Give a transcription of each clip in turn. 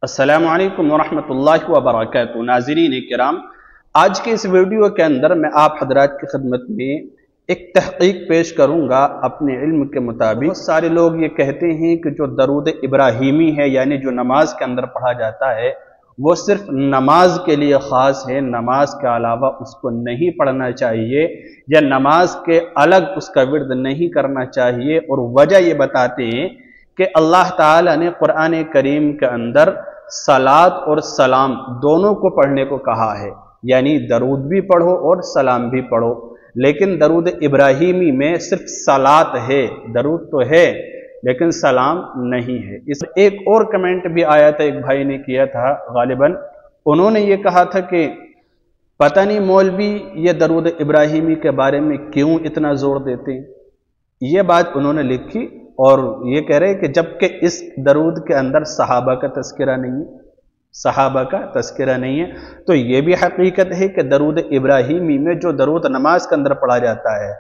अस्सलामु अलैकुम वरहमतुल्लाहि वबरकातुहू। नाज़रीन किराम, आज के इस वीडियो के अंदर मैं आप हजरात की खिदमत में एक तहक़ीक़ पेश करूँगा अपने इल्म के मुताबिक। बहुत सारे लोग ये कहते हैं कि जो दरूद इब्राहीमी है, यानी जो नमाज के अंदर पढ़ा जाता है, वो सिर्फ नमाज के लिए ख़ास है, नमाज के अलावा उसको नहीं पढ़ना चाहिए या नमाज के अलग उसका विर्द नहीं करना चाहिए। और वजह ये बताते हैं कि अल्लाह ताला ने कुरान करीम के अंदर सलात और सलाम दोनों को पढ़ने को कहा है, यानी दरूद भी पढ़ो और सलाम भी पढ़ो। लेकिन दरूद इब्राहीमी में सिर्फ सलात है, दरूद तो है लेकिन सलाम नहीं है। इस एक और कमेंट भी आया था, एक भाई ने किया था गालिबन, उन्होंने ये कहा था कि पता नहीं मौलवी ये दरूद इब्राहीमी के बारे में क्यों इतना जोर देते हैं। ये बात उन्होंने लिखी और ये कह रहे हैं कि जबकि इस दरूद के अंदर सहाबा का तज़किरा नहीं है, सहाबा का तज़किरा नहीं है, तो ये भी हकीकत है कि दरूद इब्राहीमी में जो दरूद नमाज के अंदर पढ़ा जाता है,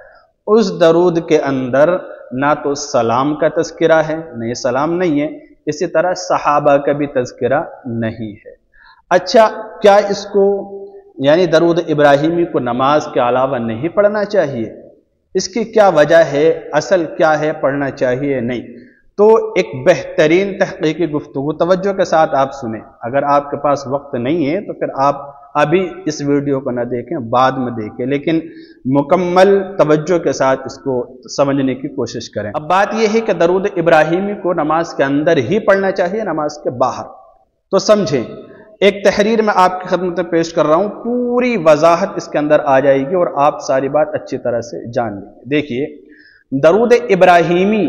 उस दरूद के अंदर ना तो सलाम का तज़किरा है, नहीं सलाम नहीं है, इसी तरह सहाबा का भी तज़किरा नहीं है। अच्छा, क्या इसको यानी दरूद इब्राहीमी को नमाज के अलावा नहीं पढ़ना चाहिए? इसकी क्या वजह है, असल क्या है, पढ़ना चाहिए नहीं? तो एक बेहतरीन तहक़ीक़ी गुफ्तगू तवज्जो के साथ आप सुने। अगर आपके पास वक्त नहीं है तो फिर आप अभी इस वीडियो को न देखें, बाद में देखें, लेकिन मुकम्मल तवज्जो के साथ इसको समझने की कोशिश करें। अब बात यह है कि दरूद इब्राहीमी को नमाज के अंदर ही पढ़ना चाहिए, नमाज के बाहर? तो समझें, एक तहरीर मैं आपकी खिदमत में पेश कर रहा हूं, पूरी वजाहत इसके अंदर आ जाएगी और आप सारी बात अच्छी तरह से जान लेंगे। देखिए, दरूद इब्राहीमी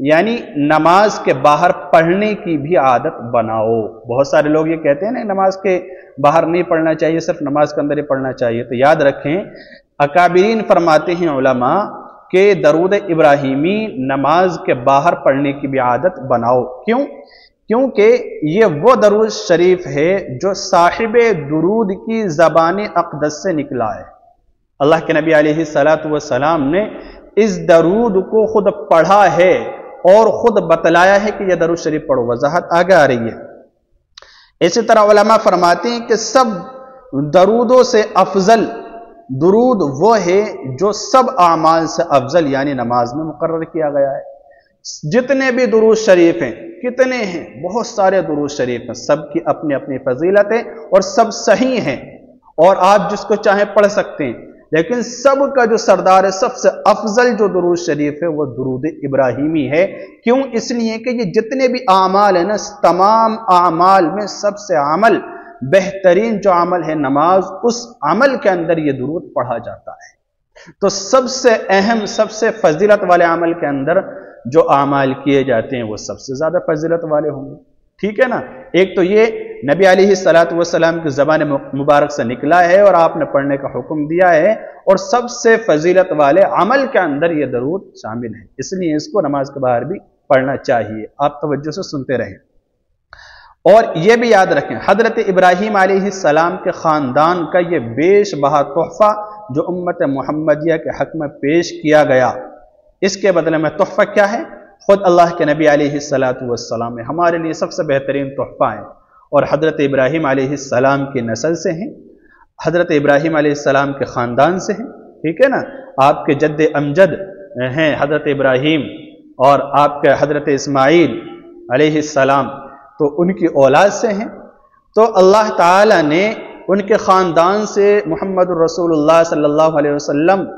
यानी नमाज के बाहर पढ़ने की भी आदत बनाओ। बहुत सारे लोग ये कहते हैं ना, नमाज के बाहर नहीं पढ़ना चाहिए, सिर्फ नमाज के अंदर ही पढ़ना चाहिए। तो याद रखें, अकाबिरीन फरमाते हैं उलमा के दरूद इब्राहीमी नमाज के बाहर पढ़ने की भी आदत बनाओ। क्यों? क्योंकि ये वो दरूद शरीफ है जो साहिब दुरूद की ज़बान अक़दस से निकला है। अल्लाह के नबी अलैहिस्सलातु वस्सलाम ने इस दरूद को खुद पढ़ा है और खुद बतलाया है कि यह दरूद शरीफ पढ़ो। वजाहत आगे आ रही है। इसी तरह उलमा फरमाते हैं कि सब दरूदों से अफजल दुरूद वो है जो सब आमाल से अफजल यानी नमाज में मुकर्रर किया गया है। जितने भी दुरूद शरीफ हैं, कितने हैं, बहुत सारे दुरूद शरीफ हैं, सबकी अपनी अपनी फजीलत है और सब सही हैं और आप जिसको चाहें पढ़ सकते हैं। लेकिन सब का जो सरदार है, सबसे अफजल जो दुरूद शरीफ है, वो दुरूद इब्राहीमी है। क्यों? इसलिए कि ये जितने भी आमाल है ना, तमाम आमाल में सबसे अमल बेहतरीन जो अमल है नमाज, उस अमल के अंदर ये दुरूद पढ़ा जाता है। तो सबसे अहम, सबसे फजीलत वाले अमल के अंदर जो आमाल किए जाते हैं वो सबसे ज्यादा फजीलत वाले होंगे। ठीक है ना? एक तो ये नबी अलैहिस्सलातु वस्सलाम की ज़बान मुबारक से निकला है और आपने पढ़ने का हुक्म दिया है, और सबसे फजीलत वाले अमल के अंदर ये दरूद शामिल है, इसलिए इसको नमाज के बाहर भी पढ़ना चाहिए। आप तवज्जो से सुनते रहें और ये भी याद रखें, हजरत इब्राहीम अलैहिस्सलाम के ख़ानदान का ये बेशबहा तोहफ़ा जो उम्मत मुहम्मदिया के हक़ में पेश किया गया, इसके बदले में तोहफ़ा क्या है? खुद अल्लाह के नबी अलैहिस्सलातु वस्सलाम में हमारे लिए सबसे बेहतरीन तोहफ़ा है और हज़रत इब्राहीम अलैहिस्सलाम की नस्ल से हैं, हज़रत इब्राहीम अलैहिस्सलाम के ख़ानदान से हैं। ठीक है ना? आपके जद्द अमजद हैं हज़रत इब्राहीम और आपके हज़रत इस्माईल अलैहिस्सलाम, तो उनकी औलाद से हैं। तो अल्लाह ताला ने उनके ख़ानदान से मुहम्मदुर रसूलुल्लाह सल्लल्लाहु अलैहि वसल्लम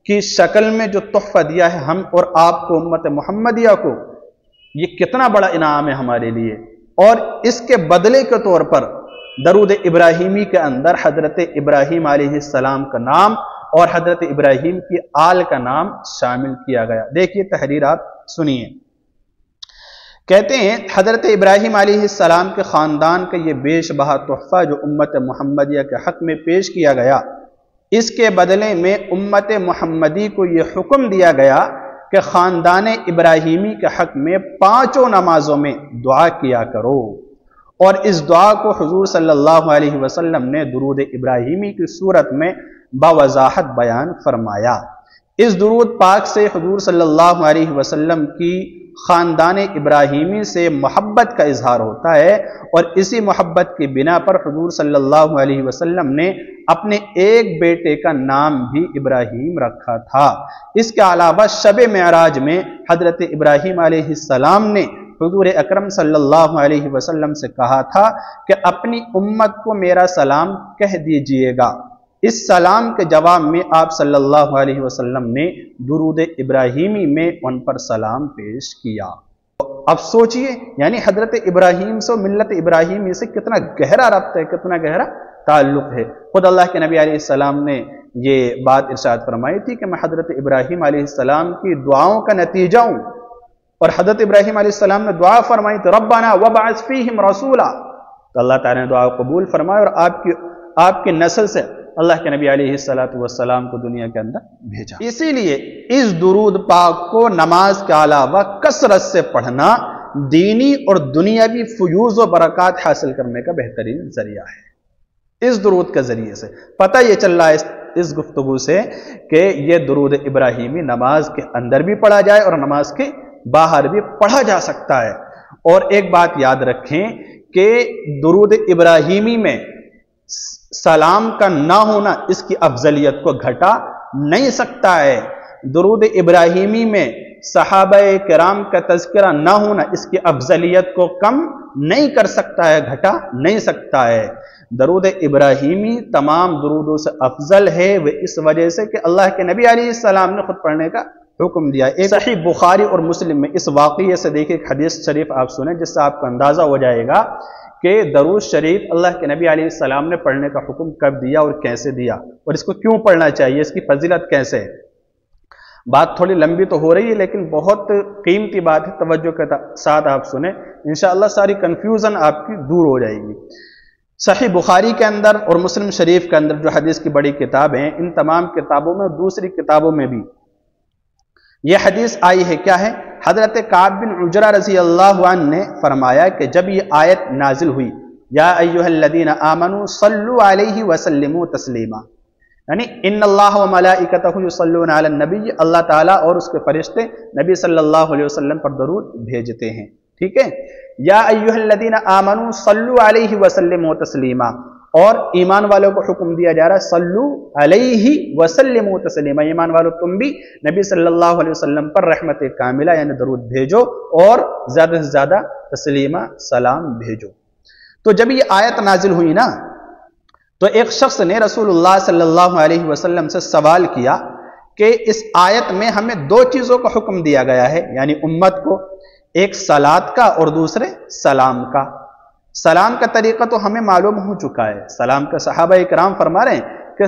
की शक्ल में जो तोहफ़ा दिया है हम और आपको, उम्मत मुहम्मदिया को, ये कितना बड़ा इनाम है हमारे लिए। और इसके बदले के तौर पर दरूद इब्राहीमी के अंदर हजरत इब्राहीम अलैहिस्सलाम का नाम और हजरत इब्राहीम की आल का नाम शामिल किया गया। देखिए तहरीर आप सुनिए। कहते हैं, हजरत इब्राहीम अलैहिस्सलाम के ख़ानदान का ये बेशबहा तोहफ़ा जो उम्मत मुहम्मदिया के हक़ में पेश किया गया, इसके बदले में उम्मत मुहम्मदी को यह हुक्म दिया गया कि ख़ानदान इब्राहीमी के हक़ में पांचों नमाजों में दुआ किया करो। और इस दुआ को हुज़ूर सल्लल्लाहु अलैहि वसल्लम ने दुरूद इब्राहीमी की सूरत में बावज़ाहत बयान फरमाया। इस दुरूद पाक से हुज़ूर सल्लल्लाहु अलैहि वसल्लम की ख़ानदान इब्राहीमी से मोहब्बत का इजहार होता है, और इसी मोहब्बत की बिना पर हुजूर सल्लल्लाहु अलैहि वसल्लम ने अपने एक बेटे का नाम भी इब्राहीम रखा था। इसके अलावा शब मेराज में हज़रत इब्राहीम अलैहिस्सलाम ने हुजूर अकरम सल्लल्लाहु अलैहि वसल्लम से कहा था कि अपनी उम्मत को मेरा सलाम कह दीजिएगा। इस सलाम के जवाब में आप सल्लल्लाहु अलैहि वसल्लम ने दुरूद इब्राहीमी में उन पर सलाम पेश किया। अब सोचिए, यानी हजरत इब्राहीम से मिल्लत इब्राहीमी से कितना गहरा रब्त है, कितना गहरा ताल्लुक है। खुद अल्लाह के नबी अलैहिस्सलाम ने ये बात इरशाद फरमाई थी कि मैं हजरत इब्राहीम अलैहिस्सलाम की दुआओं का नतीजा हूँ, और हजरत इब्राहीम अलैहिस्सलाम ने दुआ फरमाई थी रब्बाना वबअस फीहिम रसूला, तो अल्लाह ताला ने दुआ कबूल फरमाया और आपकी नस्ल से अल्लाह के नबी अलैहिस्सलातु वस्सलाम को दुनिया के अंदर भेजा। इसीलिए इस दुरूद पाक को नमाज के अलावा कसरत से पढ़ना दीनी और दुनियावी फयूज व बरकत हासिल करने का बेहतरीन जरिया है। इस दुरूद के जरिए से पता यह चल रहा है इस गुफ्तगू से कि यह दुरूद इब्राहीमी नमाज के अंदर भी पढ़ा जाए और नमाज के बाहर भी पढ़ा जा सकता है। और एक बात याद रखें कि दुरूद इब्राहीमी में सलाम का ना होना इसकी अफजलियत को घटा नहीं सकता है। दुरूद इब्राहीमी में सहाबाए किराम का तज़किरा ना होना इसकी अफजलियत को कम नहीं कर सकता है, घटा नहीं सकता है। दुरूद इब्राहीमी तमाम दुरूदों से अफजल है, वह इस वजह से कि अल्लाह के नबी अलैहिस्सलाम ने खुद पढ़ने का हुक्म दिया। एक सही बुखारी और मुस्लिम में इस वाक़ये से देखिए एक हदीस शरीफ आप सुने, जिससे आपको अंदाजा हो जाएगा कि दरूद शरीफ अल्लाह के नबी अलैहिस्सलाम ने पढ़ने का हुक्म कब दिया और कैसे दिया, और इसको क्यों पढ़ना चाहिए, इसकी फजीलत कैसे है। बात थोड़ी लंबी तो हो रही है लेकिन बहुत कीमती बात है, तवज्जो के साथ आप सुने, इंशाअल्लाह सारी कंफ्यूजन आपकी दूर हो जाएगी। सही बुखारी के अंदर और मुस्लिम शरीफ के अंदर जो हदीस की बड़ी किताब हैं, इन तमाम किताबों में दूसरी किताबों में भी यह हदीस आई है। क्या है? हजरत काब बिन उजरा रज़ी अल्लाहु अन्हु ने फरमाया कि जब ये आयत नाजिल हुई, या अय्युहल्लज़ीना आमनू सल्लु अलैहि वसल्लिमू तस्लीमा, यानी इन्नल्लाह व मलाइकतहु युसल्लूना अलन नबी, अल्लाह ताला और उसके फरिश्ते नबी सल्लल्लाहु अलैहि वसल्लम पर दरूद भेजते हैं। ठीक है, या अय्युहल्लज़ीना आमनू सल्लु अलैहि वसल्लिमू तस्लीमा, और ईमान वालों को हुक्म दिया जा रहा है सल्लु अलैहि वसल्लिमू तस्लीमा, ईमान वालों तुम भी नबी सल्लल्लाहु अलैहि वसल्लम पर रहमत कामिला यानी दरूद भेजो और ज्यादा से ज्यादा तस्लीमा सलाम भेजो। तो जब ये आयत नाजिल हुई ना, तो एक शख्स ने रसूलुल्लाह सल्लल्लाहु अलैहि वसल्लम से सवाल किया कि इस आयत में हमें दो चीजों का हुक्म दिया गया है, यानी उम्मत को, एक सलात का और दूसरे सलाम का। सलाम का तरीका तो हमें मालूम हो चुका है, सलाम का सहाबा इकराम फरमा रहे हैं कि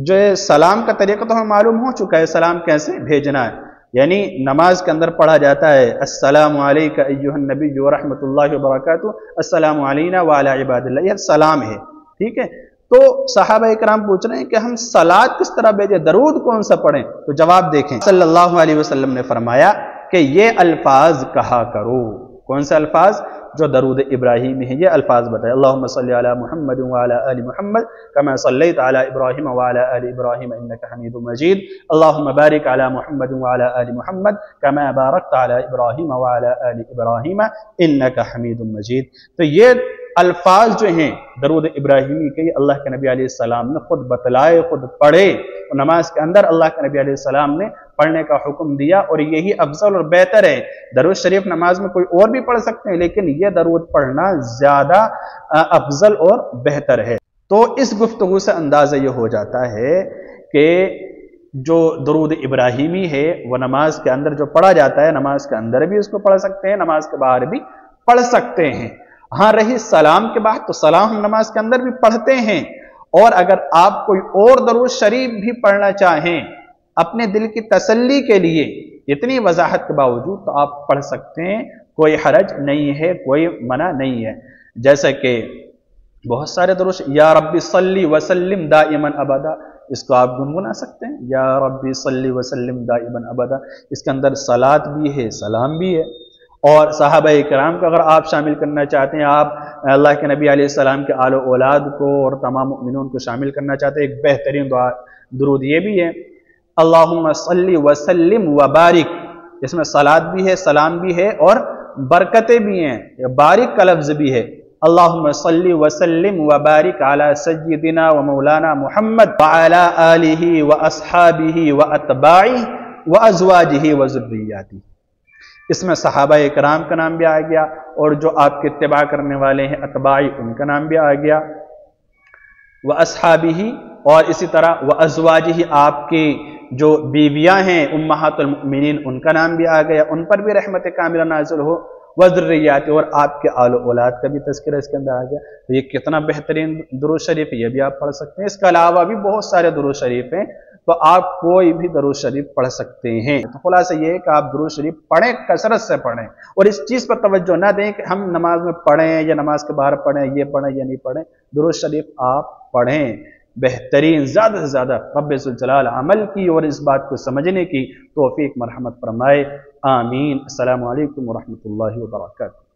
जो सलाम का तरीका तो हमें मालूम हो चुका है, सलाम कैसे भेजना है। यानी नमाज के अंदर पढ़ा जाता है अस्सलामु अलैका अय्युहन नबिय्यु व रहमतुल्लाहि व बरकातुहू, अस्सलामु अलैना व अला इबादिल्लाह, यह सलाम है। ठीक है, तो सहाबा इकराम पूछ रहे हैं कि हम सलात किस तरह भेजें, दरूद कौन सा पढ़ें? तो जवाब देखें, सल्लल्लाहु अलैहि वसल्लम ने फरमाया कि ये अल्फाज कहा करो। कौन से अल्फाज? जो दरूद इब्राहीमी है, ये अल्फाज बताए, अल्लाहुम्मा सल्ली अला मुहम्मद व अला आलि मुहम्मद कमा सल्लैता अला इब्राहीम व अला आलि इब्राहीम इन्नका हमीदुम मजीद, अल्लाहुम्मा बारिक अला मुहम्मद व अला आलि मुहम्मद कमा बारकता अला इब्राहीम व अला आलि इब्राहीम इन्नका हमीदुम मजीद। तो ये अल्फाज जो हैं दरूद इब्राहीमी के, अल्लाह के नबी अलैहिस्सलाम ने खुद बतलाए, खुद पढ़े, और नमाज के अंदर अल्लाह के नबी अलैहिस्सलाम ने पढ़ने का हुक्म दिया, और यही अफजल और बेहतर है। दरूद शरीफ नमाज में कोई और भी पढ़ सकते हैं, लेकिन यह दरूद पढ़ना ज्यादा अफजल और बेहतर है। तो इस गुफ्तगू से अंदाजा यह हो जाता है कि जो दरूद इब्राहीमी है वह नमाज के अंदर जो पढ़ा जाता है, नमाज के अंदर भी उसको पढ़ सकते हैं, नमाज के बाहर भी पढ़ सकते हैं। हाँ, रही सलाम के बाद, तो सलाम हम नमाज के अंदर भी पढ़ते हैं, और अगर आप कोई और दरूद शरीफ भी पढ़ना चाहें अपने दिल की तसल्ली के लिए, इतनी वजाहत के बावजूद, तो आप पढ़ सकते हैं, कोई हरज नहीं है, कोई मना नहीं है। जैसे कि बहुत सारे दरूद, या रब्बी सल्ली वसल्लिम दाइमन अबदा, इसको आप गुनगुना सकते हैं, या रब्बी सल्ली वसल्लिम दाइमन अबदा। इसके अंदर सलात भी है, सलाम भी है, और सहाबा किराम को अगर आप शामिल करना चाहते हैं, आप अल्लाह के नबी अलैहिस्सलाम के आलो औलाद को और तमाम मुमिनून को शामिल करना चाहते हैं, एक बेहतरीन दुआ दरूद ये भी है, अल्लाहुम्मा सल्ली वसल्लिम व बारिक इसमें सलात भी है, सलाम भी है और बरकतें भी हैं, बारिक का लफ्ज भी है। अल्लाहुम्मा सल्ली व सल्लिम व बारिक अला सय्यिदिना व मौलाना मुहम्मद व अला आलिहि व अस्हाबिहि व अतबाइहि व अज़वाजिहि व ज़ुर्रिय्यातिहि। इसमें सहाबा इकराम का नाम भी आ गया और जो आपके इत्तिबा करने वाले हैं अतबाई, उनका नाम भी आ गया। व अस्हाबिही, और इसी तरह व अज़वाजिही, आपकी जो बीवियां हैं उम्महातुल मुमिनीन, उनका नाम भी आ गया, उन पर भी रहमत कामिला नाज़िल हो। व ज़ुर्रिय्यातिही, और आपके आलो औलाद का भी तज़किरा इसके अंदर आ गया। तो ये कितना बेहतरीन दुरूद शरीफ है, ये भी आप पढ़ सकते हैं। इसके अलावा भी बहुत सारे दुरूद शरीफ हैं, तो आप कोई भी दुरूद शरीफ पढ़ सकते हैं। तो खुलासा ये है कि आप दुरूद शरीफ पढ़ें, कसरत से पढ़ें, और इस चीज़ पर तवज्जो ना दें कि हम नमाज में पढ़ें या नमाज के बाहर पढ़ें, ये पढ़ें या नहीं पढ़ें। दुरूद शरीफ आप पढ़ें, बेहतरीन ज़्यादा से ज़्यादा रब्बे ज़ुल जलाल अमल की और इस बात को समझने की तौफीक मरहमत फरमाए। आमीन। अस्सलामु अलैकुम व रहमतुल्लाहि व बरकातहू।